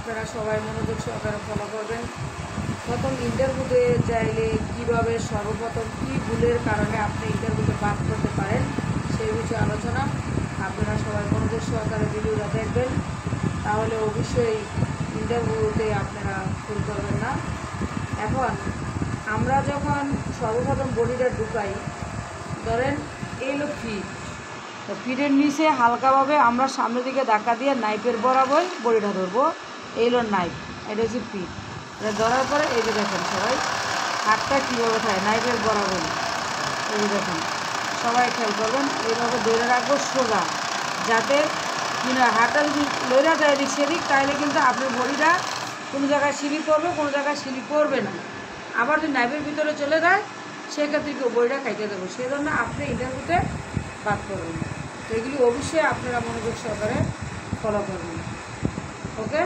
আপনারা সবাই মনোযোগ সহকারে ফলো করবেন। প্রথম ইন্টারভিউতে চাইলে কীভাবে সর্বপ্রথম কী ভুলের কারণে আপনি ইন্টারভিউতে বাদ করতে পারেন সেই বিষয়ে আলোচনা। আপনারা সবাই মনোযোগ সহকারে ভিডিওটা দেখবেন, তাহলে অবশ্যই ইন্টারভিউতে আপনারা ভুল করবেন না। এখন আমরা যখন সর্বপ্রথম বডিটা ঢুকাই, ধরেন এই হলো ফিট, তো ফিটের নিচে হালকাভাবে আমরা সামনের দিকে ধাক্কা দিয়ে নাইফের বরাবর বডিটা ধরবো। এই হলো নাইফ, এটা হচ্ছে ফিট। এটা ধরার পরে এই যে দেখেন সবাই হাতটা কীভাবে থাকে নাইফের বরাবর, এই যে দেখেন সবাই খেয়াল করবেন। এইভাবে ধরে রাখবো সোজা, যাতে কিনা হাতটা যদি লইরা যায় এদিক সেদিক, তাহলে কিন্তু আপনার বডিটা কোনো জায়গায় স্লিপ করবে, কোনো জায়গায় স্লিপ করবে না। আবার যদি নাইফের ভিতরে চলে যায় সেক্ষেত্রে কেউ বডিটা খাইতে দেবো, সেই জন্য আপনি ইন্টারভিউতে বাদ করবেন। তো এগুলি অবশ্যই আপনারা মনোযোগ সহকারে ফলো করবেন। ওকে।